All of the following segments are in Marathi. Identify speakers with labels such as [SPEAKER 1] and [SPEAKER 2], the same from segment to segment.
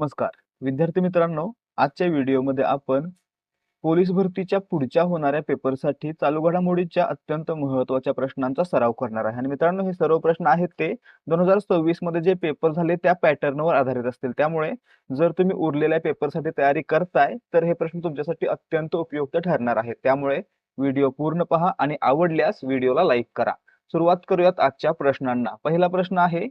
[SPEAKER 1] नमस्कार विद्यार्थी मित्रांनो, आजच्या व्हिडिओमध्ये आपण पोलीस भरतीच्या पुढच्या होणाऱ्या पेपरसाठी चालू घडामोडीच्या अत्यंत महत्त्वाच्या प्रश्नांचा सराव करणार आहे. आणि मित्रांनो, हे सर्व प्रश्न आहेत ते 2026 मध्ये जे पेपर झाले त्या पॅटर्नवर आधारित असतील. त्यामुळे जर तुम्ही उरलेल्या पेपरसाठी तयारी करताय तर हे प्रश्न तुमच्यासाठी अत्यंत उपयुक्त ठरणार आहेत. त्यामुळे व्हिडिओ पूर्ण पहा आणि आवडल्यास व्हिडिओला लाईक करा. सुरुवात करूयात आजच्या प्रश्नांना. पहिला प्रश्न आहे,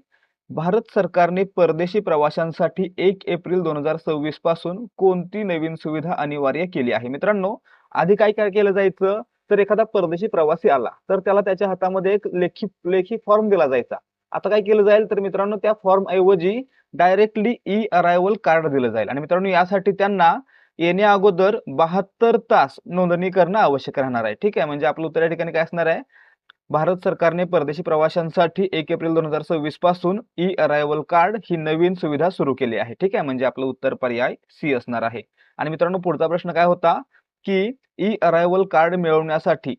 [SPEAKER 1] भारत सरकारने परदेशी प्रवाशांसाठी 1 एप्रिल 2026 पासून कोणती नवीन सुविधा अनिवार्य केली आहे? मित्रांनो, आधी काय काय केलं जायचं, तर एखादा परदेशी प्रवासी आला तर त्याला त्याच्या हातामध्ये एक लेखी लेखी फॉर्म दिला जायचा. आता काय केलं जाईल, तर मित्रांनो त्या फॉर्म ऐवजी डायरेक्टली ई अरायव्हल कार्ड दिलं जाईल. आणि मित्रांनो, यासाठी त्यांना येण्या अगोदर 72 तास नोंदणी करणं आवश्यक राहणार आहे. ठीक आहे, म्हणजे आपलं उत्तर या ठिकाणी काय असणार आहे, भारत सरकारने परदेशी प्रवाशांसाठी 1 एप्रिल 2026 पासून ई अरायव्हल कार्ड ही नवीन सुविधा सुरू केली आहे. ठीक आहे, म्हणजे आपलं उत्तर पर्याय सी असणार आहे. आणि मित्रांनो, पुढचा प्रश्न काय होता, की ई अरायव्हल कार्ड मिळवण्यासाठी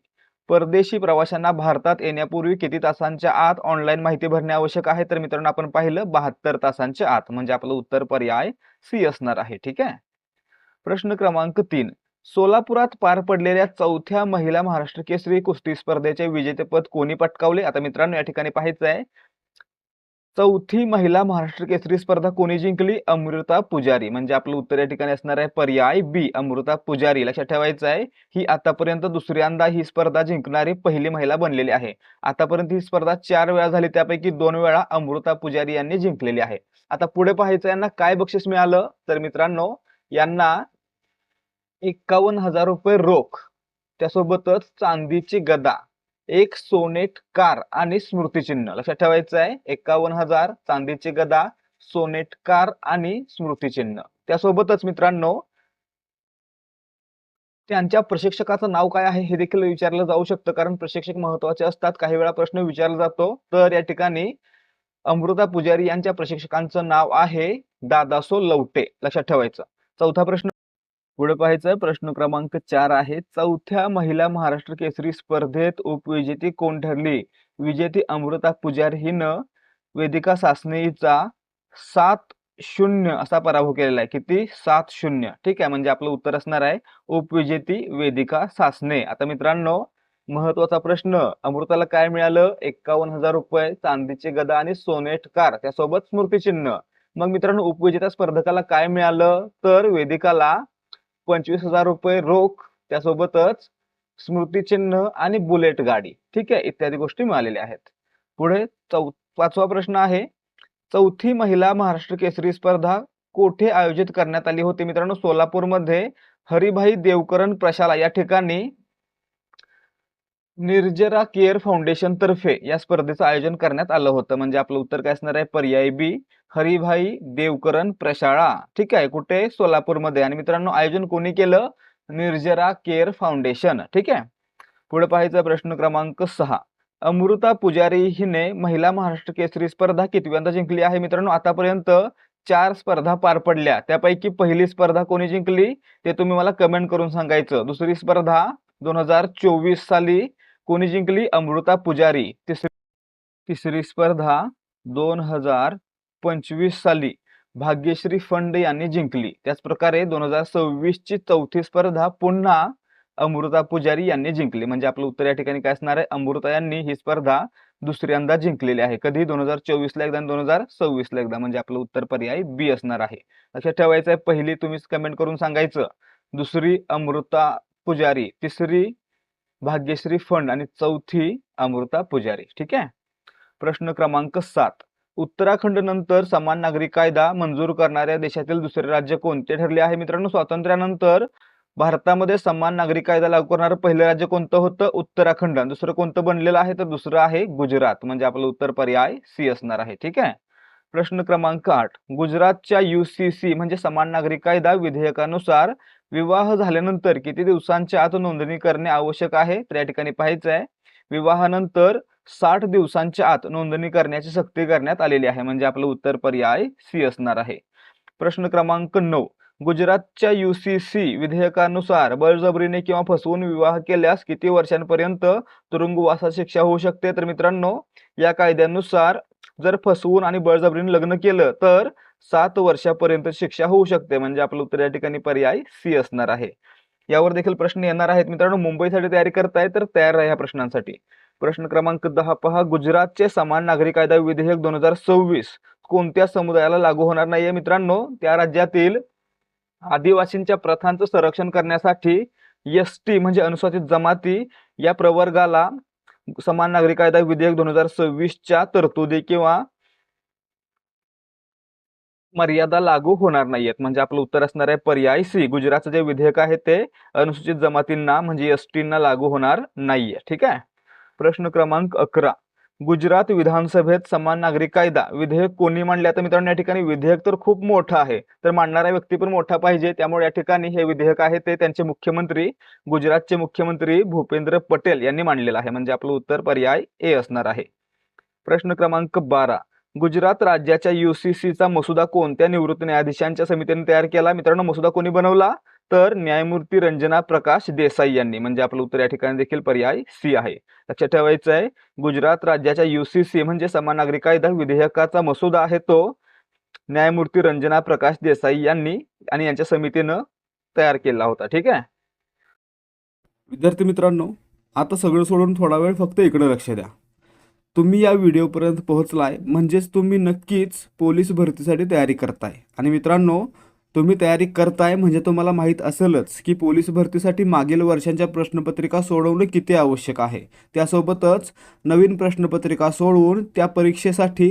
[SPEAKER 1] परदेशी प्रवाशांना भारतात येण्यापूर्वी किती तासांच्या आत ऑनलाईन माहिती भरणे आवश्यक आहे? तर मित्रांनो, आपण पाहिलं 72 तासांच्या आत, म्हणजे आपलं उत्तर पर्याय सी असणार आहे. ठीक आहे. प्रश्न क्रमांक 3, सोलापुरात पार पडलेल्या चौथ्या महिला महाराष्ट्र केसरी कुस्ती स्पर्धेचे विजेतेपद कोणी पटकावले? आता मित्रांनो, या ठिकाणी पाहायचं आहे, चौथी महिला महाराष्ट्र केसरी स्पर्धा कोणी जिंकली? अमृता पुजारी, म्हणजे आपलं उत्तर या ठिकाणी असणार आहे पर्याय बी, अमृता पुजारी. लक्षात ठेवायचं आहे, ही आतापर्यंत दुसऱ्यांदा ही स्पर्धा जिंकणारी पहिली महिला बनलेली आहे. आतापर्यंत ही स्पर्धा 4 वेळा झाली, त्यापैकी 2 वेळा अमृता पुजारी यांनी जिंकलेली आहे. आता पुढे पाहायचं, यांना काय बक्षीस मिळालं, तर मित्रांनो यांना 51,000 रुपये रोख, त्यासोबतच चांदीची गदा, एक सोनेट कार आणि स्मृतिचिन्ह. लक्षात ठेवायचं आहे, 51,000, चांदीची गदा, सोनेट कार आणि स्मृतिचिन्ह. त्यासोबतच मित्रांनो, त्यांच्या प्रशिक्षकाचं नाव काय आहे हे देखील विचारलं जाऊ शकतं, कारण प्रशिक्षक महत्वाचे असतात. काही वेळा प्रश्न विचारला जातो. तर या ठिकाणी अमृता पुजारी यांच्या प्रशिक्षकांचं नाव आहे दादासो लवटे. लक्षात ठेवायचं. चौथा प्रश्न पुढे पाहायचं, प्रश्न क्रमांक 4 आहे, चौथ्या महिला महाराष्ट्र केसरी स्पर्धेत उपविजेती कोण ठरली? विजेती अमृता पुजारी हिनं वेदिका सासनेचा 7-0 असा पराभव केलेला आहे. किती? 7-0. ठीक आहे, म्हणजे आपलं उत्तर असणार आहे उपविजेती वेदिका सासने. आता मित्रांनो, महत्वाचा प्रश्न, अमृताला काय मिळालं? 51,000 रुपये, चांदीची गदा आणि सोनेट कार, त्यासोबत स्मृतिचिन्ह. मग मित्रांनो, उपविजेता स्पर्धकाला काय मिळालं? तर वेदिकाला 25,000 रुपये रोख, त्यासोबतच स्मृतिचिन्ह आणि बुलेट गाडी. ठीक आहे, इत्यादी गोष्टी मिळालेल्या आहेत. पुढे पाचवा प्रश्न आहे, चौथी महिला महाराष्ट्र केसरी स्पर्धा कोठे आयोजित करण्यात आली होती? मित्रांनो, सोलापूरमध्ये हरिभाई देवकरण प्रशाला या ठिकाणी निर्जरा केअर फाउंडेशन तर्फे या स्पर्धेचं आयोजन करण्यात आलं होतं. म्हणजे आपलं उत्तर काय असणार आहे पर्याय बी, हरिभाई देवकरण प्रशाळा. ठीक आहे, कुठे? सोलापूरमध्ये. आणि मित्रांनो, आयोजन कोणी केलं? निर्जरा केअर फाउंडेशन. ठीक आहे. पुढे पाहायचा प्रश्न क्रमांक 6, अमृता पुजारी हिने महिला महाराष्ट्र केसरी स्पर्धा कितव्यांदा जिंकली आहे? मित्रांनो, आतापर्यंत 4 स्पर्धा पार पडल्या, त्यापैकी पहिली स्पर्धा कोणी जिंकली ते तुम्ही मला कमेंट करून सांगायचं. दुसरी स्पर्धा 2024 साली कोणी जिंकली? अमृता पुजारी. तिसरी स्पर्धा 2025 साली भाग्यश्री फंड यांनी जिंकली. त्याच प्रकारे 2026 ची चौथी स्पर्धा पुन्हा अमृता पुजारी यांनी जिंकली. म्हणजे आपलं उत्तर या ठिकाणी काय असणार आहे? अमृता यांनी ही स्पर्धा दुसऱ्यांदा जिंकलेली आहे. कधी? 2024 ला एकदा आणि 2026 ला एकदा. म्हणजे आपलं उत्तर पर्याय बी असणार आहे. लक्षात ठेवायचं आहे, पहिली तुम्ही कमेंट करून सांगायचं, दुसरी अमृता पुजारी, तिसरी भाग्यश्री फंड आणि चौथी अमृता पुजारी. ठीक आहे. प्रश्न क्रमांक 7, उत्तराखंड नंतर समान नागरी कायदा मंजूर करणाऱ्या देशातील दुसरे राज्य कोणते ठरले आहे? मित्रांनो, स्वातंत्र्यानंतर भारतामध्ये समान नागरी कायदा लागू करणारं पहिलं राज्य कोणतं होतं? उत्तराखंड. दुसरं कोणतं बनलेलं आहे? तर दुसरं आहे गुजरात. म्हणजे आपलं उत्तर पर्याय सी असणार आहे. ठीक आहे. प्रश्न क्रमांक 8, गुजरातच्या UCC म्हणजे समान नागरी कायदा विधेयकानुसार विवाह झाल्यानंतर किती दिवसांच्या आत नोंदणी करणे आवश्यक आहे? तर या ठिकाणी पाहायचं आहे, विवाहानंतर 60 दिवसांच्या आत नोंदणी करण्याची सक्ती करण्यात आलेली आहे. म्हणजे आपलं उत्तर पर्याय सी असणार आहे. प्रश्न क्रमांक 9, गुजरातच्या UCC विधेयकानुसार बळजबरीने किंवा फसवून विवाह केल्यास किती वर्षांपर्यंत तुरुंगवासाची शिक्षा होऊ शकते? तर मित्रांनो, या कायद्यानुसार जर फसवून आणि बळजबरीने लग्न केलं तर 7 वर्षापर्यंत शिक्षा होऊ शकते. म्हणजे आपलं उत्तर या ठिकाणी पर्याय सी असणार आहे. यावर देखील प्रश्न येणार आहेत मित्रांनो. मुंबईसाठी तयारी करताय तर तयार राहा या प्रश्नांसाठी. प्रश्न क्रमांक 10 पहा. गुजरातचे समान नागरी कायदा विधेयक 2026 कोणत्या समुदायाला लागू होणार नाहीये मित्रांनो? त्या राज्यातील आदिवासींच्या प्रथांचं संरक्षण करण्यासाठी एसटी म्हणजे अनुसूचित जमाती या प्रवर्गाला समान नागरी कायदा विधेयक 2026च्या तरतुदी किंवा मर्यादा लागू होणार नाहीयेत. म्हणजे आपलं उत्तर असणार आहे पर्याय सी. गुजरातचं जे विधेयक आहे ते अनुसूचित जमातींना म्हणजे एसटींना लागू होणार नाहीये. ठीक आहे. प्रश्न क्रमांक 11. गुजरात विधानसभेत समान नागरी कायदा विधेयक कोणी मांडले? आता मित्रांनो या ठिकाणी विधेयक तर खूप मोठं आहे, तर मांडणारा व्यक्ती पण मोठा पाहिजे. त्यामुळे या ठिकाणी हे विधेयक आहे ते त्यांचे मुख्यमंत्री, गुजरातचे मुख्यमंत्री भूपेंद्र पटेल यांनी मांडलेलं आहे. म्हणजे आपलं उत्तर पर्याय ए असणार आहे. प्रश्न क्रमांक 12. गुजरात राज्याच्या यूसीसीचा मसुदा कोणत्या निवृत्त न्यायाधीशांच्या समितीने तयार केला? मित्रांनो मसुदा कोणी बनवला? तर न्यायमूर्ती रंजना प्रकाश देसाई यांनी. म्हणजे आपलं उत्तर या ठिकाणी देखील पर्याय सी आहे. लक्षात ठेवायचं आहे, गुजरात राज्याच्या यूसीसी म्हणजे समान नागरी कायदा विधेयकाचा मसुदा आहे तो न्यायमूर्ती रंजना प्रकाश देसाई यांनी आणि यांच्या समितीनं तयार केला होता. ठीक आहे.
[SPEAKER 2] विद्यार्थी मित्रांनो, आता सगळं सोडून थोडा वेळ फक्त इकडे लक्ष द्या. तुम्ही या व्हिडिओपर्यंत पोहोचलाय म्हणजेच तुम्ही नक्कीच पोलीस भरतीसाठी तयारी करताय. आणि मित्रांनो, तुम्ही तयारी करताय म्हणजे तुम्हाला माहीत असेलच की पोलीस भरतीसाठी मागील वर्षांच्या प्रश्नपत्रिका सोडवणे किती आवश्यक आहे. त्यासोबतच नवीन प्रश्नपत्रिका सोडवून त्या परीक्षेसाठी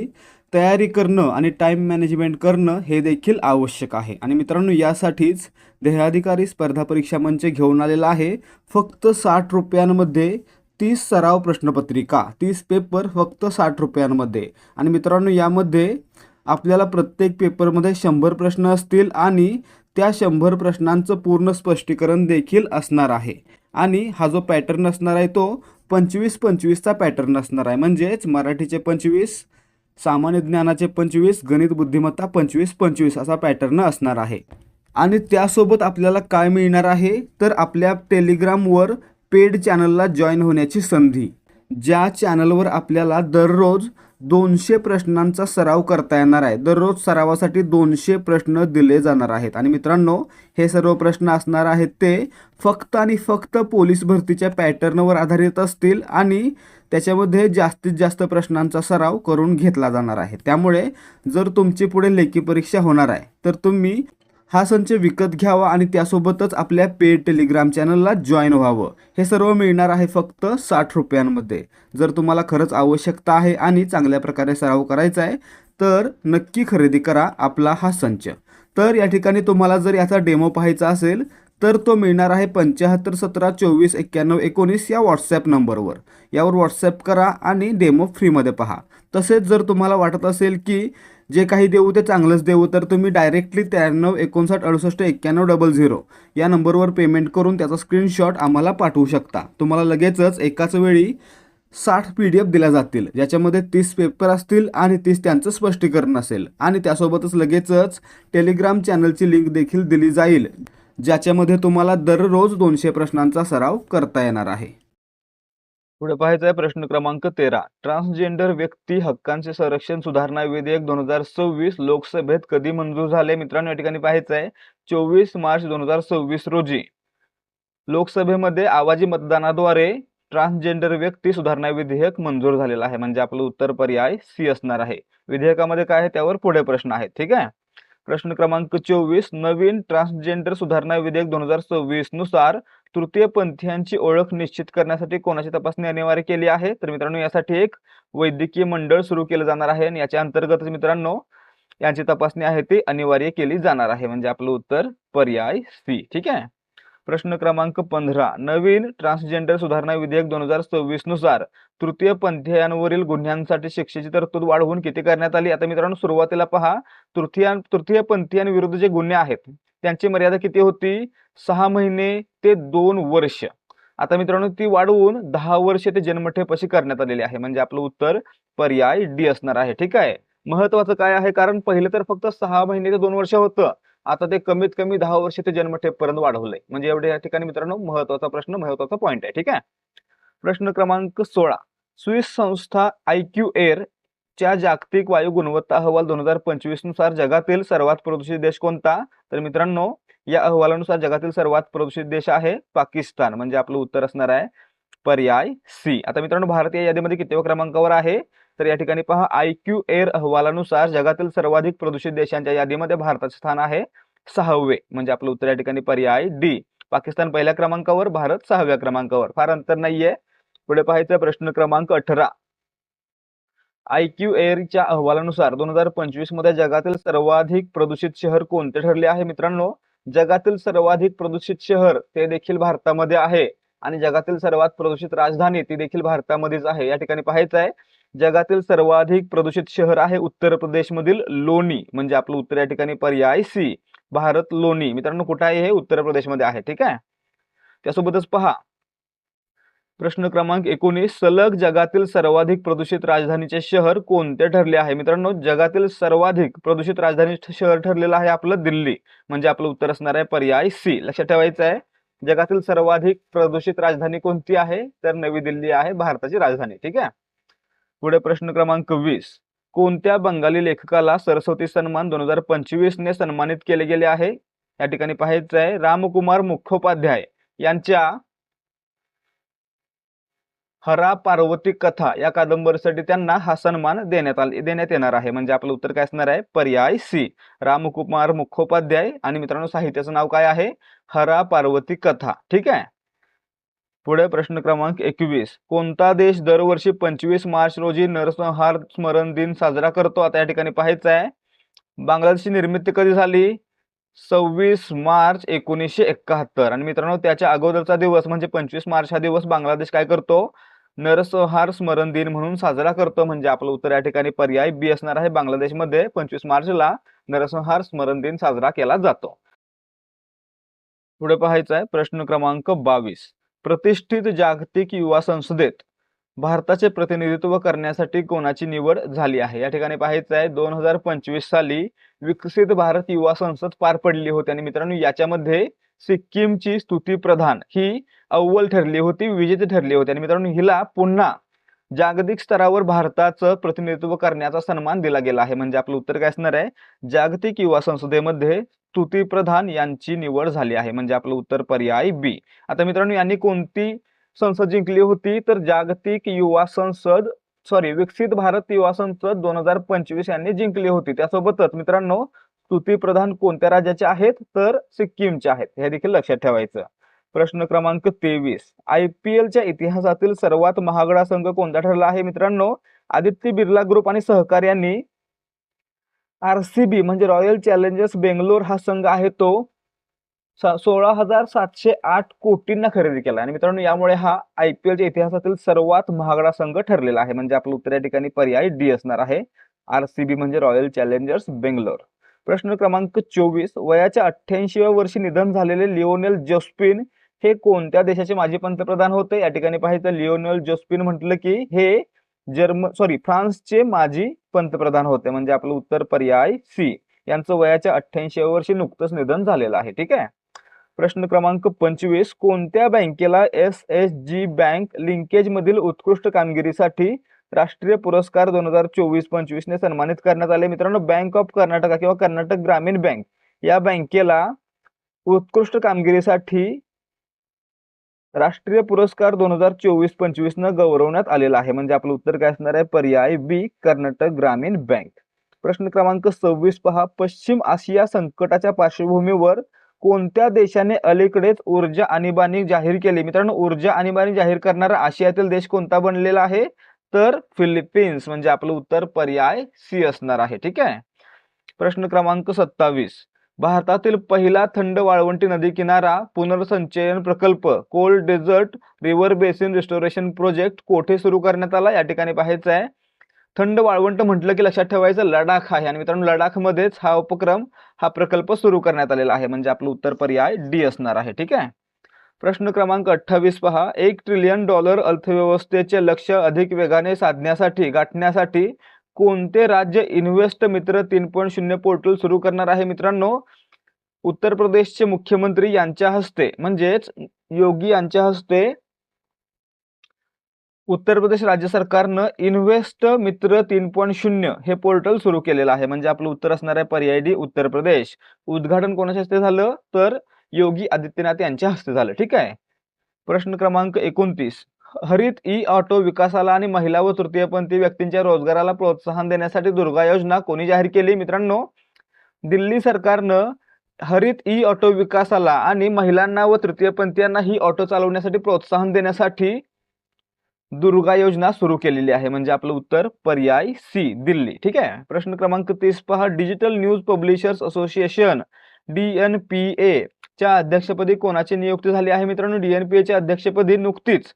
[SPEAKER 2] तयारी करणं आणि टाईम मॅनेजमेंट करणं हे देखील आवश्यक आहे. आणि मित्रांनो, यासाठीच ध्येयाधिकारी स्पर्धा परीक्षा मंच घेऊन आलेला आहे फक्त 60 रुपयांमध्ये 30 सराव प्रश्नपत्रिका, 30 पेपर फक्त 60 रुपयांमध्ये. आणि मित्रांनो, यामध्ये आपल्याला प्रत्येक पेपरमध्ये 100 प्रश्न असतील आणि त्या 100 प्रश्नांचं पूर्ण स्पष्टीकरण देखील असणार आहे. आणि हा जो पॅटर्न असणार आहे तो 25-25चा पॅटर्न असणार आहे. म्हणजेच मराठीचे 25, सामान्य ज्ञानाचे 25, गणित बुद्धिमत्ता 25-25 असा पॅटर्न असणार आहे. आणि त्यासोबत आपल्याला काय मिळणार आहे तर आपल्या टेलिग्रामवर पेड चॅनलला जॉईन होण्याची संधी, ज्या चॅनलवर आपल्याला दररोज 200 प्रश्नांचा सराव करता येणार आहे. दररोज सरावासाठी 200 प्रश्न दिले जाणार आहेत. आणि मित्रांनो, हे सर्व प्रश्न असणार आहेत ते फक्त आणि फक्त पोलीस भरतीच्या पॅटर्नवर आधारित असतील आणि त्याच्यामध्ये जास्तीत जास्त प्रश्नांचा सराव करून घेतला जाणार आहे. त्यामुळे जर तुमची पुढे लेखी परीक्षा होणार आहे तर तुम्ही हा संच विकत घ्यावा आणि त्यासोबतच आपल्या पेड टेलिग्राम चॅनलला जॉईन व्हावं. हे सर्व मिळणार आहे फक्त 60 रुपयांमध्ये. जर तुम्हाला खरंच आवश्यकता आहे आणि चांगल्या प्रकारे सराव करायचा आहे तर नक्की खरेदी करा आपला हा संच. तर या ठिकाणी तुम्हाला जर याचा डेमो पाहायचा असेल तर तो मिळणार आहे 75 17 24 91 19 या व्हॉट्सॲप नंबरवर. यावर व्हॉट्सॲप करा आणि डेमो फ्रीमध्ये पहा. तसेच जर तुम्हाला वाटत असेल की जे काही देऊ ते चांगलंच देऊ तर तुम्ही डायरेक्टली 93 59 68 91 00 या नंबरवर पेमेंट करून त्याचा स्क्रीनशॉट आम्हाला पाठवू शकता. तुम्हाला लगेचच एकाच वेळी 60 PDF दिल्या जातील, ज्याच्यामध्ये 30 पेपर असतील आणि 30 त्यांचं स्पष्टीकरण असेल. आणि त्यासोबतच लगेचच टेलिग्राम चॅनलची लिंक देखील दिली जाईल, ज्याच्यामध्ये तुम्हाला दररोज 200 प्रश्नांचा सराव करता येणार आहे.
[SPEAKER 1] पुढे पाहायचं आहे प्रश्न क्रमांक 13. ट्रान्सजेंडर व्यक्ती हक्कांचे संरक्षण सुधारणा विधेयक 2026 लोकसभेत कधी मंजूर झाले? मित्रांनो या ठिकाणी पाहायचं आहे 24 मार्च 2026 रोजी लोकसभेमध्ये आवाजी मतदानाद्वारे ट्रान्सजेंडर व्यक्ती सुधारणा विधेयक मंजूर झालेलं आहे. म्हणजे आपलं उत्तर पर्याय सी असणार आहे. विधेयकामध्ये काय आहे त्यावर पुढे प्रश्न आहेत. ठीक आहे. प्रश्न क्रमांक 24. नवीन ट्रान्सजेंडर सुधारणा विधेयक 2026 नुसार तृतीयपंथीयांची ओळख निश्चित करण्यासाठी कोणाची तपासणी अनिवार्य केली आहे? तर मित्रांनो यासाठी एक वैद्यकीय मंडळ सुरू केलं जाणार आहे आणि याच्या अंतर्गत मित्रांनो यांची तपासणी आहे ती अनिवार्य केली जाणार आहे. म्हणजे आपलं उत्तर पर्याय सी. ठीक आहे. प्रश्न क्रमांक 15. नवीन ट्रान्सजेंडर सुधारणा विधेयक 2026 नुसार तृतीयपंथीयांवरील गुन्ह्यांसाठी शिक्षेची तरतूद वाढवून किती करण्यात आली? आता मित्रांनो सुरुवातीला पहा, तृतीयपंथीयांविरुद्ध जे गुन्हे आहेत त्यांची मर्यादा किती होती? 6 महिने ते 2 वर्ष. आता मित्रांनो ती वाढवून 10 वर्ष ते जन्मठेप अशी करण्यात आलेली आहे. म्हणजे आपलं उत्तर पर्याय डी असणार आहे. ठीक आहे. महत्वाचं काय आहे, कारण पहिले तर फक्त 6 महिने ते 2 वर्ष होतं, आता ते कमीत कमी 10 वर्ष ते जन्मठेप पर्यंत वाढवलंय. म्हणजे एवढे या ठिकाणी मित्रांनो महत्वाचा प्रश्न, महत्वाचा पॉइंट आहे. ठीक आहे. प्रश्न क्रमांक 16. स्विस संस्था IQ Air च्या जागतिक वायू गुणवत्ता अहवाल 2025 नुसार जगातील सर्वात प्रदूषित देश कोणता? तर मित्रांनो, या अहवालानुसार जगातील सर्वात प्रदूषित देश आहे पाकिस्तान, म्हणजे आपलं उत्तर असणार आहे पर्याय सी. आता मित्रांनो, भारत या यादीमध्ये कितव्या क्रमांकावर आहे? तर या ठिकाणी पहा, IQ एअर अहवालानुसार जगातील सर्वाधिक प्रदूषित देशांच्या यादीमध्ये भारताचे स्थान आहे 6वे, म्हणजे आपलं उत्तर या ठिकाणी पर्याय डी. पाकिस्तान पहिल्या क्रमांकावर, भारत 6व्या क्रमांकावर, फार अंतर नाहीये. पुढे पाहायचं प्रश्न क्रमांक 18. IQ एअरच्या अहवालानुसार 2025 मध्ये जगातील सर्वाधिक प्रदूषित शहर कोणते ठरले आहे? मित्रांनो, जगातील सर्वाधिक प्रदूषित शहर ते देखील भारतामध्ये आहे आणि जगातील सर्वात प्रदूषित राजधानी ती देखील भारतामध्येच आहे. या ठिकाणी पाहायचं आहे, जगातील सर्वाधिक प्रदूषित शहर आहे उत्तर प्रदेश मधील लोणी, म्हणजे आपलं उत्तर या ठिकाणी पर्याय सी. भारत लोणी मित्रांनो कुठे आहे? हे उत्तर प्रदेशमध्ये आहे. ठीक आहे. त्यासोबतच पहा प्रश्न क्रमांक 19. सलग जगातील सर्वाधिक प्रदूषित राजधानीचे शहर कोणते ठरले आहे? मित्रांनो, जगातील सर्वाधिक प्रदूषित राजधानी शहर ठरलेलं आहे आपलं दिल्ली, म्हणजे आपलं उत्तर असणार आहे पर्याय सी. लक्षात ठेवायचं आहे, जगातील सर्वाधिक प्रदूषित राजधानी कोणती आहे? तर नवी दिल्ली आहे भारताची राजधानी. ठीक आहे. पुढे प्रश्न क्रमांक 20. कोणत्या बंगाली लेखकाला सरस्वती सन्मान 2025 ने सन्मानित केले गेले आहे? या ठिकाणी पाहायचं आहे, रामकुमार मुखोपाध्याय यांच्या हरा पार्वती कथा या कादंबरीसाठी त्यांना हा सन्मान देण्यात येणार आहे, म्हणजे आपलं उत्तर काय असणार आहे? पर्याय सी. रामकुमार मुखोपाध्याय. आणि मित्रांनो, साहित्याचं नाव काय आहे? हरा पार्वती कथा. ठीक आहे. पुढे प्रश्न क्रमांक 21. कोणता देश दरवर्षी 25 मार्च रोजी नरसंहार स्मरण दिन साजरा करतो? आता या ठिकाणी पाहायचं आहे, बांगलादेशची निर्मिती कधी झाली? 26 मार्च 1971. आणि मित्रांनो, त्याच्या अगोदरचा दिवस म्हणजे 25 मार्च हा दिवस बांगलादेश काय करतो? नरसंहार स्मरण दिन म्हणून साजरा करतो, म्हणजे आपलं उत्तर या ठिकाणी पर्याय बी असणार आहे. बांगलादेशमध्ये 25 मार्चला नरसंहार स्मरण दिन साजरा केला जातो. पुढे पाहायचं आहे प्रश्न क्रमांक 22. प्रतिष्ठित जागतिक युवा संसदेत भारताचे प्रतिनिधित्व करण्यासाठी कोणाची निवड झाली आहे? या ठिकाणी पाहायचं आहे, 2025 साली विकसित भारत युवा संसद पार पडली होती आणि मित्रांनो, याच्यामध्ये सिक्कीमची स्तुती प्रधान ही अव्वल ठरली होती, विजेते ठरली होती. आणि मित्रांनो, हिला पुन्हा जागतिक स्तरावर भारताचं प्रतिनिधित्व करण्याचा सन्मान दिला गेला आहे, म्हणजे आपलं उत्तर काय असणार आहे? जागतिक युवा संसदेमध्ये स्तुती प्रधान यांची निवड झाली आहे, म्हणजे आपलं उत्तर पर्याय बी. आता मित्रांनो, यांनी कोणती संसद जिंकली होती? तर जागतिक युवा संसद विकसित भारत युवा संसद 2025 यांनी जिंकली होती. त्यासोबतच मित्रांनो, स्तुती प्रधान कोणत्या राज्याचे आहेत? तर सिक्कीमचे आहेत, हे देखील लक्षात ठेवायचं. प्रश्न क्रमांक 23. IPLच्या इतिहासातील सर्वात महागडा संघ कोणता ठरला आहे? मित्रांनो, आदित्य बिर्ला ग्रुप आणि सहकार्यांनी RCB म्हणजे रॉयल चॅलेंजर्स बेंगलोर हा संघ आहे तो 16,708 कोटींना खरेदी केला. आणि मित्रांनो, यामुळे हा IPLच्या इतिहासातील सर्वात महागडा संघ ठरलेला आहे, म्हणजे आपलं उत्तर या ठिकाणी पर्याय डी असणार आहे. RCB म्हणजे रॉयल चॅलेंजर्स बेंगलोर. प्रश्न क्रमांक 24. वयाच्या 88व्या वर्षी निधन झालेले लिओनेल जोस्पिन हे कोणत्या देशाचे माजी पंतप्रधान होते? या ठिकाणी पाहायचं, लिओनेल जोस्पिन म्हटलं की हे फ्रान्सचे माजी पंतप्रधान होते, म्हणजे आपलं उत्तर पर्याय सी. यांचं वयाच्या 88व्या वर्षी नुकतंच निधन झालेलं आहे. ठीक आहे. प्रश्न क्रमांक 25. कोणत्या बँकेला SSG बँक लिंकेज मधील उत्कृष्ट कामगिरीसाठी राष्ट्रीय पुरस्कार 2024-25 ने सन्मानित करण्यात आले? मित्रांनो, बँक ऑफ कर्नाटका किंवा कर्नाटक ग्रामीण बँक या बँकेला उत्कृष्ट कामगिरीसाठी राष्ट्रीय पुरस्कार 2024-25 न गौरवण्यात आलेला आहे, म्हणजे आपलं उत्तर काय असणार आहे? पर्याय बी, कर्नाटक ग्रामीण बँक. प्रश्न क्रमांक 26 पहा. पश्चिम आशिया संकटाच्या पार्श्वभूमीवर कोणत्या देशाने अलीकडेच ऊर्जा आणीबाणी जाहीर केली? मित्रांनो, ऊर्जा आणीबाणी जाहीर करणारा आशियातील देश कोणता बनलेला आहे? तर फिलिपिन्स, म्हणजे आपलं उत्तर पर्याय सी असणार आहे. ठीक आहे. प्रश्न क्रमांक 27. भारतातील पहिला थंड वाळवंटी नदी किनारा पुनर्संचयन प्रकल्प cold desert river basin restoration project कोठे सुरू करण्यात आला? या ठिकाणी पाहायचं आहे, थंड वाळवंट म्हटलं की लक्षात ठेवायचं लडाख आहे. आणि मित्रांनो, लडाखमध्येच हा प्रकल्प सुरू करण्यात आलेला आहे, म्हणजे आपलं उत्तर पर्याय डी असणार आहे. ठीक आहे. प्रश्न क्रमांक 28 पहा. $1 ट्रिलियन अर्थव्यवस्थेचे लक्ष्य अधिक वेगाने गाठण्यासाठी कोणते राज्य इन्व्हेस्ट मित्र 3.0 पोर्टल सुरू करणार आहे? मित्रांनो, उत्तर प्रदेशचे मुख्यमंत्री यांच्या हस्ते म्हणजेच योगी यांच्या हस्ते उत्तर प्रदेश राज्य सरकारनं इन्व्हेस्ट मित्र 3.0 हे पोर्टल सुरू केलेलं आहे. म्हणजे आपलं उत्तर असणार आहे पर्याय डी, उत्तर प्रदेश. उद्घाटन कोणाच्या हस्ते झालं तर योगी आदित्यनाथ यांच्या हस्ते झालं. ठीक आहे. प्रश्न क्रमांक 29. हरित ई ऑटो विकासाला आणि महिला व तृतीयपंथी व्यक्तींच्या रोजगाराला प्रोत्साहन देण्यासाठी दुर्गा योजना कोणी जाहीर केली? मित्रांनो, दिल्ली सरकारनं हरित ई ऑटो विकासाला आणि महिलांना व तृतीयपंथीयांना ही ऑटो चालवण्यासाठी प्रोत्साहन देण्यासाठी दुर्गा योजना सुरू केलेली आहे. म्हणजे आपलं उत्तर पर्याय सी, दिल्ली. ठीक आहे. प्रश्न क्रमांक 30 पहा. Digital news publishers association DNPA च्या अध्यक्षपदी कोणाची नियुक्ती झाली आहे? मित्रांनो, DNPA च्या अध्यक्षपदी नुकतीच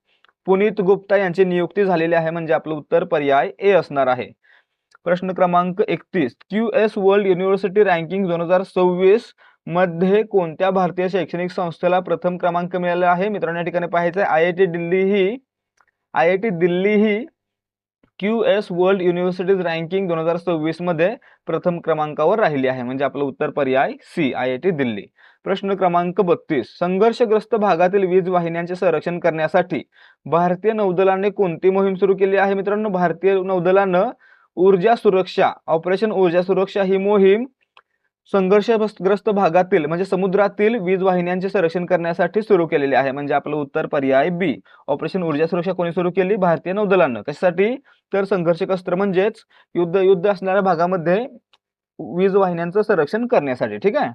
[SPEAKER 1] पुनीत गुप्ता यांची नियुक्ती झालेली आहे. म्हणजे आपलं उत्तर पर्याय ए असणार आहे. प्रश्न क्रमांक 31. QS वर्ल्ड युनिव्हर्सिटी रँकिंग 2026 मध्ये कोणत्या भारतीय शैक्षणिक संस्थेला प्रथम क्रमांक मिळाला आहे? मित्रांनो, या ठिकाणी पाहायचं आहे IIT दिल्ली ही QS वर्ल्ड युनिव्हर्सिटीज रँकिंग 2026 मध्ये प्रथम क्रमांकावर राहिली आहे. म्हणजे आपलं उत्तर पर्याय सी, IIT दिल्ली. प्रश्न क्रमांक 32. संघर्षग्रस्त भागातील वीज वाहिन्यांचे संरक्षण करण्यासाठी भारतीय नौदलाने कोणती मोहीम सुरू केली आहे? मित्रांनो, भारतीय नौदलानं ऊर्जा सुरक्षा, ऑपरेशन ऊर्जा सुरक्षा ही मोहीम संघर्षग्रस्त भागातील म्हणजे समुद्रातील वीज वाहिन्यांचे संरक्षण करण्यासाठी सुरू केलेली आहे. म्हणजे आपलं उत्तर पर्याय बी, ऑपरेशन ऊर्जा सुरक्षा कोणी सुरू केली? भारतीय नौदलानं. कशासाठी? तर संघर्षग्रस्त म्हणजेच युद्ध असणाऱ्या भागामध्ये वीज वाहिन्यांचं संरक्षण करण्यासाठी. ठीक आहे.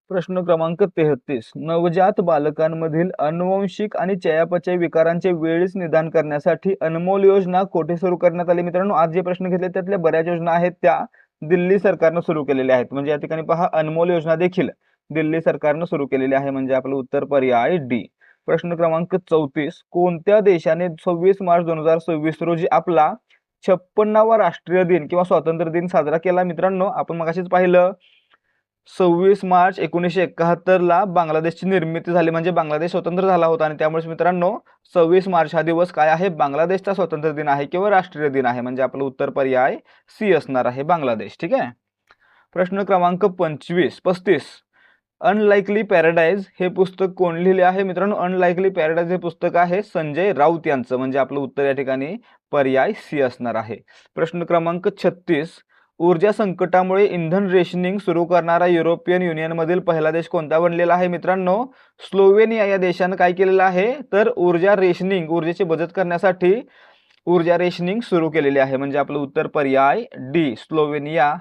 [SPEAKER 1] प्रश्न क्रमांक 33. नवजात बालकांमधील अनुवंशिक आणि चयापचय विकारांचे वेळीच निदान करण्यासाठी अनमोल योजना कोठे सुरू करण्यात आली? मित्रांनो, आज जे प्रश्न घेतले त्यातल्या बऱ्याच योजना आहेत त्या दिल्ली सरकारनं सुरू केलेल्या आहेत. म्हणजे या ठिकाणी पहा, अनमोल योजना देखील दिल्ली सरकारनं सुरू केलेली आहे. म्हणजे आपलं उत्तर पर्याय डी. प्रश्न क्रमांक 34. कोणत्या देशाने 26 मार्च 2026 रोजी आपला 56वा राष्ट्रीय दिन किंवा स्वातंत्र्य दिन साजरा केला? मित्रांनो, आपण मगाशीच पाहिलं 26 मार्च 1971 ला बांगलादेशची निर्मिती झाली. म्हणजे बांगलादेश स्वतंत्र झाला होता आणि त्यामुळे मित्रांनो 26 मार्च हा दिवस काय आहे? बांगलादेशचा स्वातंत्र्य दिन आहे किंवा राष्ट्रीय दिन आहे. म्हणजे आपलं उत्तर पर्याय सी असणार आहे, बांगलादेश. ठीक आहे. प्रश्न क्रमांक 35. अनलाइकली पॅराडाइज हे पुस्तक कोण लिहिले आहे? मित्रांनो, अनलाइकली पॅराडाइज हे पुस्तक आहे संजय राऊत यांचं. म्हणजे आपलं उत्तर या ठिकाणी पर्याय सी असणार आहे. प्रश्न क्रमांक 36. ऊर्जा संकटामुळे इंधन रेशनिंग सुरू करणारा युरोपियन युनियनमधील पहिला देश कोणता बनलेला आहे? मित्रांनो, स्लोवेनिया या देशानं काय केलेलं आहे तर ऊर्जेची बचत करण्यासाठी ऊर्जा रेशनिंग सुरू केलेली आहे. म्हणजे आपलं उत्तर पर्याय डी, स्लोवेनिया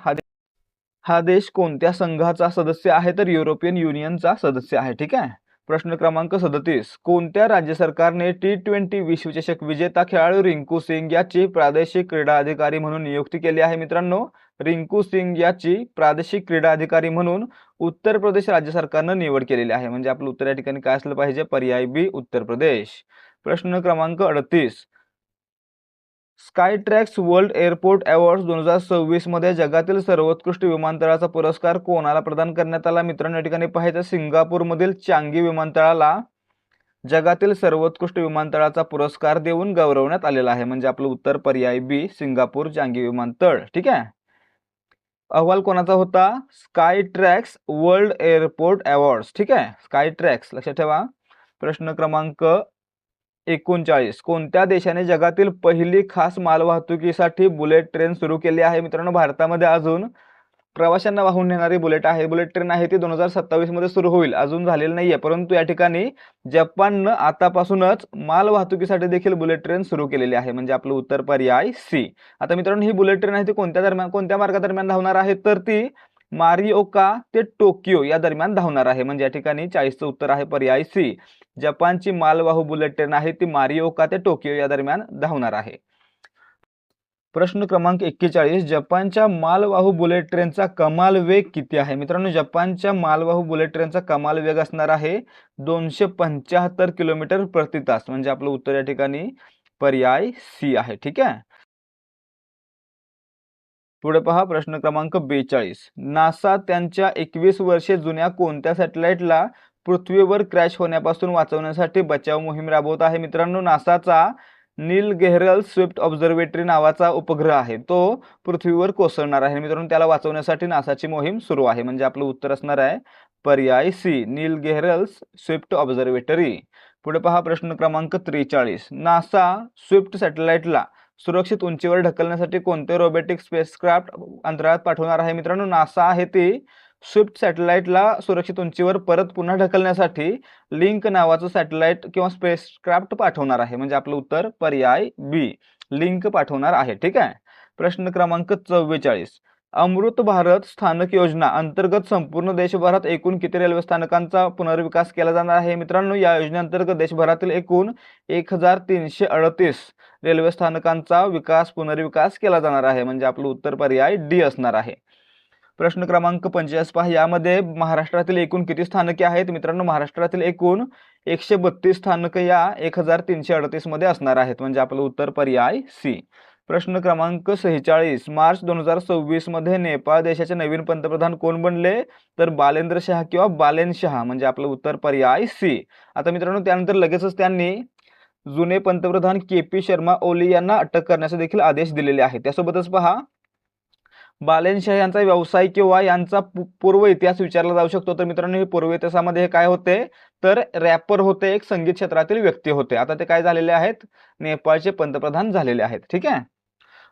[SPEAKER 1] हा देश कोणत्या संघाचा सदस्य आहे? तर युरोपियन युनियनचा सदस्य आहे. ठीक आहे. प्रश्न क्रमांक 37. कोणत्या राज्य सरकारने T20 विश्वचषक विजेता खेळाडू रिंकू सिंग याची प्रादेशिक क्रीडा अधिकारी म्हणून नियुक्ती केली आहे? मित्रांनो, रिंकू सिंग याची प्रादेशिक क्रीडा अधिकारी म्हणून उत्तर प्रदेश राज्य सरकारनं निवड केलेली आहे. म्हणजे आपलं उत्तर या ठिकाणी काय असलं पाहिजे? पर्याय बी, उत्तर प्रदेश. प्रश्न क्रमांक 38. स्कायट्रॅक्स वर्ल्ड एअरपोर्ट अवॉर्ड्स 2026 मध्ये जगातील सर्वोत्कृष्ट विमानतळाचा पुरस्कार कोणाला प्रदान करण्यात आला? मित्रांनो, या ठिकाणी पाहायचं सिंगापूरमधील चांगी विमानतळाला जगातील सर्वोत्कृष्ट विमानतळाचा पुरस्कार देऊन गौरवण्यात आलेला आहे. म्हणजे आपलं उत्तर पर्याय बी, सिंगापूर चांगी विमानतळ. ठीक आहे. अहवाल कोणाचा होता? स्कायट्रॅक्स वर्ल्ड एअरपोर्ट अवॉर्ड्स. ठीक आहे, स्कायट्रॅक्स लक्षात ठेवा. प्रश्न क्रमांक 39. कोणत्या देशाने जगातील पहिली खास मालवाहतुकीसाठी बुलेट ट्रेन सुरू केली आहे? मित्रांनो, भारतामध्ये अजून प्रवाशांना वाहून नेणारी बुलेट ट्रेन आहे ती 2027 मध्ये सुरू होईल. अजून झालेलं नाहीये, परंतु या ठिकाणी जपाननं आतापासूनच मालवाहतुकीसाठी देखील बुलेट ट्रेन सुरू केलेली आहे. म्हणजे आपलं उत्तर पर्याय सी. आता मित्रांनो, ही बुलेट ट्रेन आहे ती कोणत्या मार्गादरम्यान धावणार आहे? तर ती मारिओका ते टोकियो या दरम्यान धावणार आहे. म्हणजे या ठिकाणी 40चं उत्तर आहे पर्याय सी. जपानची मालवाहू बुलेट ट्रेन आहे ती मारिओका ते टोकियो या दरम्यान धावणार आहे. प्रश्न क्रमांक 41. जपानच्या मालवाहू बुलेट ट्रेनचा कमाल वेग किती आहे? मित्रांनो, जपानच्या मालवाहू बुलेट ट्रेनचा कमाल वेग असणार आहे 275 किलोमीटर प्रति तास. म्हणजे आपलं उत्तर या ठिकाणी पर्याय सी आहे. ठीक आहे. पुढे पहा, प्रश्न क्रमांक 42. नासा त्यांच्या 21 वर्षे जुन्या कोणत्या सॅटेलाइटला पृथ्वीवर क्रॅश होण्यापासून वाचवण्यासाठी बचाव मोहीम राबवत आहे? मित्रांनो, नासाचा नील गेहरल स्विफ्ट ऑब्झर्वेटरी नावाचा उपग्रह आहे, तो पृथ्वीवर कोसळणार आहे. मित्रांनो, त्याला वाचवण्यासाठी नासाची मोहीम सुरू आहे. म्हणजे आपलं उत्तर असणार आहे पर्याय सी, नील गेहरल स्विफ्ट ऑब्झर्वेटरी. पुढे पहा प्रश्न क्रमांक 43. नासा स्विफ्ट सॅटेलाइटला सुरक्षित उंचीवर ढकलण्यासाठी कोणते रोबोटिक स्पेसक्राफ्ट अंतराळात पाठवणार आहे? मित्रांनो, नासा आहे ती स्विफ्ट सॅटेलाइटला सुरक्षित उंचीवर परत पुन्हा ढकलण्यासाठी लिंक नावाचं सॅटेलाइट किंवा स्पेसक्राफ्ट पाठवणार आहे. म्हणजे आपलं उत्तर पर्याय बी, लिंक पाठवणार आहे. ठीक आहे. प्रश्न क्रमांक 44. अमृत भारत स्थानक योजना अंतर्गत संपूर्ण देशभरात एकूण किती रेल्वे स्थानकांचा पुनर्विकास केला जाणार आहे? मित्रांनो, या योजनेअंतर्गत देशभरातील एकूण 1338 रेल्वे स्थानकांचा पुनर्विकास केला जाणार आहे. म्हणजे आपलं उत्तर पर्याय डी असणार आहे. प्रश्न क्रमांक 45 पहा. यामध्ये महाराष्ट्रातील एकूण किती स्थानके आहेत? मित्रांनो, महाराष्ट्रातील एकूण 132 स्थानक या 1338 मध्ये असणार आहेत. म्हणजे आपलं उत्तर पर्याय सी. प्रश्न क्रमांक 46. मार्च 2026 मध्ये नेपाळ देशाचे नवीन पंतप्रधान कोण बनले? तर बालेंद्र शाह किंवा बालेन शाह. म्हणजे आपलं उत्तर पर्याय सी. आता मित्रांनो, त्यानंतर लगेचच त्यांनी जुने पंतप्रधान के.पी. शर्मा ओली यांना अटक करण्याचे देखील आदेश दिलेले आहेत. त्यासोबतच पहा, बालेन शाह यांचा व्यवसाय किंवा यांचा पूर्व इतिहास विचारला जाऊ शकतो. तर मित्रांनो, हे पूर्व इतिहासामध्ये हे काय होते? तर रॅपर होते, एक संगीत क्षेत्रातील व्यक्ती होते. आता ते काय झालेले आहेत? नेपाळचे पंतप्रधान झालेले आहेत. ठीक आहे.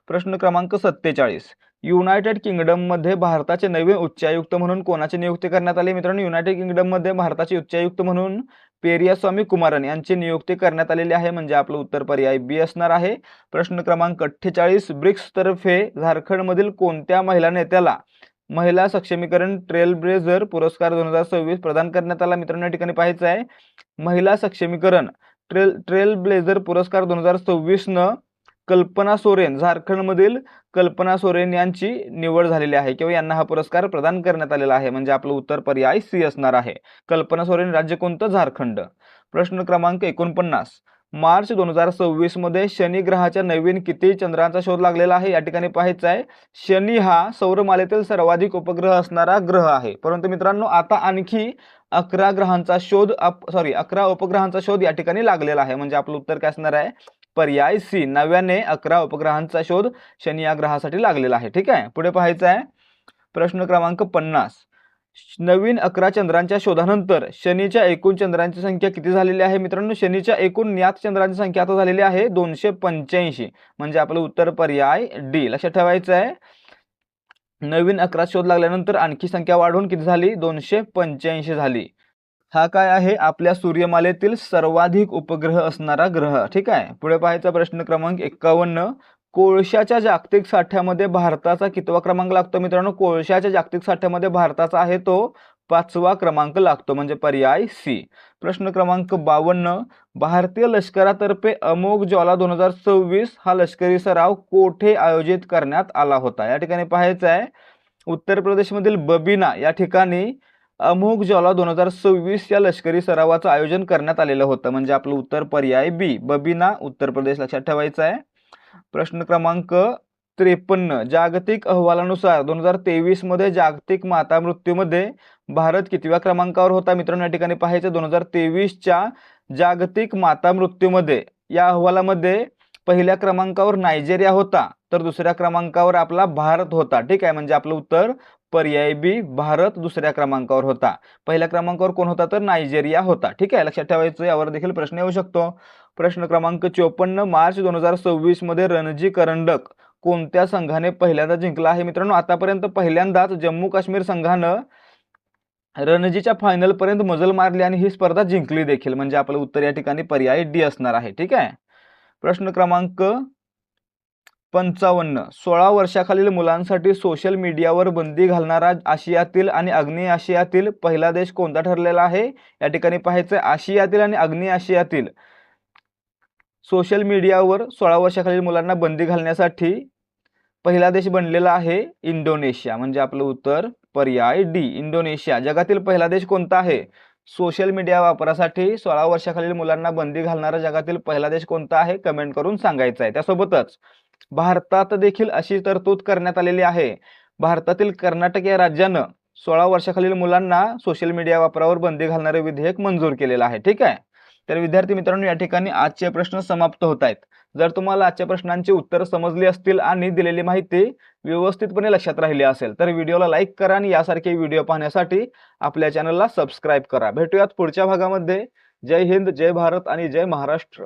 [SPEAKER 1] प्रश्न क्रमांक 47. युनायटेड किंगडम मध्ये भारताचे नवीन उच्चायुक्त म्हणून कोणाची नियुक्ती करण्यात आली? मित्रांनो, युनायटेड किंगडम मध्ये भारताचे उच्चायुक्त म्हणून पेरियास्वामी कुमारन यांची नियुक्ती करण्यात आलेली आहे. म्हणजे आपलं उत्तर पर्याय बी असणार आहे. प्रश्न क्रमांक 48. ब्रिक्स तर्फे झारखंडमधील कोणत्या महिला नेत्याला महिला सक्षमीकरण ट्रेलब्लेझर पुरस्कार 2026 प्रदान करण्यात आला? मित्रांनो, या ठिकाणी पाहायचं आहे, महिला सक्षमीकरण ट्रेलब्लेझर पुरस्कार 2026 न कल्पना सोरेन, झारखंडमधील कल्पना सोरेन यांची निवड झालेली आहे किंवा यांना हा पुरस्कार प्रदान करण्यात आलेला आहे. म्हणजे आपलं उत्तर पर्याय सी असणार आहे. कल्पना सोरेन राज्य कोणतं? झारखंड. प्रश्न क्रमांक 49. मार्च 2026 मध्ये शनी ग्रहाच्या नवीन किती चंद्रांचा शोध लागलेला आहे? या ठिकाणी पाहायचं आहे, शनी हा सौरमालेतील सर्वाधिक उपग्रह असणारा ग्रह आहे. परंतु मित्रांनो, आता आणखी 11 उपग्रहांचा शोध या ठिकाणी लागलेला आहे. म्हणजे आपलं उत्तर काय असणार आहे? पर्याय सी. नव्याने 11 उपग्रहांचा शोध शनी या ग्रहासाठी लागलेला आहे. ठीक आहे. पुढे पाहायचं आहे, प्रश्न क्रमांक 50. नवीन 11 चंद्रांच्या शोधानंतर शनीच्या एकूण चंद्रांची संख्या किती झालेली आहे? मित्रांनो, शनीच्या एकूण ज्ञात चंद्रांची संख्या आता झालेली आहे 285. म्हणजे आपलं उत्तर पर्याय डी. लक्षात ठेवायचं आहे, नवीन 11 शोध लागल्यानंतर आणखी संख्या वाढून किती झाली? 285 झाली. हा काय आहे? आपल्या सूर्यमालेतील सर्वाधिक उपग्रह असणारा ग्रह. ठीक आहे. पुढे पाहायचा प्रश्न क्रमांक 51. कोळशाच्या जागतिक साठ्यामध्ये भारताचा कितवा क्रमांक लागतो? मित्रांनो, कोळशाच्या जागतिक साठ्यामध्ये भारताचा आहे तो 5वा क्रमांक लागतो. म्हणजे पर्याय सी. प्रश्न क्रमांक 52. भारतीय लष्करातर्फे अमोघ ज्वाला 2026 हा लष्करी सराव कोठे आयोजित करण्यात आला होता? या ठिकाणी पाहायचं आहे, उत्तर प्रदेशमधील बबिना या ठिकाणी अमोघ ज्वाला 2026 या लष्करी सरावाचं आयोजन करण्यात आलेलं होतं. म्हणजे आपलं उत्तर पर्याय बी, बबिना, उत्तर प्रदेश. लक्षात ठेवायचं आहे. प्रश्न क्रमांक 53. जागतिक अहवालानुसार 2023 मध्ये जागतिक माता मृत्यूमध्ये भारत कितव्या क्रमांकावर होता? मित्रांनो, या ठिकाणी पाहायचं, 2023च्या जागतिक माता मृत्यूमध्ये या अहवालामध्ये पहिल्या क्रमांकावर नायजेरिया होता, तर दुसऱ्या क्रमांकावर आपला भारत होता. ठीक आहे. म्हणजे आपलं उत्तर पर्याय बी, भारत दुसऱ्या क्रमांकावर होता. पहिल्या क्रमांकावर कोण होता? तर नायजेरिया होता. ठीक आहे. लक्षात ठेवायचं, यावर देखील प्रश्न येऊ शकतो. प्रश्न क्रमांक 54. मार्च 2026 मध्ये रणजी करंडक कोणत्या संघाने पहिल्यांदा जिंकला आहे? मित्रांनो, आतापर्यंत पहिल्यांदाच जम्मू काश्मीर संघानं रणजीच्या फायनल पर्यंत मजल मारली आणि ही स्पर्धा जिंकली देखील. म्हणजे आपलं उत्तर या ठिकाणी पर्याय डी असणार आहे. ठीक आहे. प्रश्न क्रमांक 55. 16 वर्षाखालील मुलांसाठी सोशल मीडियावर बंदी घालणारा आशियातील आणि आग्नेय आशियातील पहिला देश कोणता ठरलेला आहे? या ठिकाणी पाहायचं, आशियातील आणि आग्नेय आशियातील सोशल मीडियावर 16 वर्षाखालील मुलांना बंदी घालण्यासाठी पहिला देश बनलेला आहे इंडोनेशिया. म्हणजे आपलं उत्तर पर्याय डी, इंडोनेशिया. जगातील पहिला देश कोणता आहे सोशल मीडिया वापरासाठी 16 वर्षाखालील मुलांना बंदी घालणारा जगातील पहिला देश कोणता आहे? कमेंट करून सांगायचं आहे. त्यासोबतच भारतात देखील अशी तरतूद करण्यात आलेली आहे. भारतातील कर्नाटक या राज्यानं 16 वर्षाखालील मुलांना सोशल मीडिया वापरावर बंदी घालणारे विधेयक मंजूर केलेलं आहे. ठीक आहे. तर विद्यार्थी मित्रांनो, या ठिकाणी आजचे प्रश्न समाप्त होत आहेत. जर तुम्हाला आजच्या प्रश्नांची उत्तरं समजली असतील आणि दिलेली माहिती व्यवस्थितपणे लक्षात राहिली असेल तर व्हिडिओला लाईक करा आणि यासारखे व्हिडिओ पाहण्यासाठी आपल्या चॅनलला सबस्क्राईब करा. भेटूयात पुढच्या भागामध्ये. जय हिंद, जय भारत आणि जय महाराष्ट्र.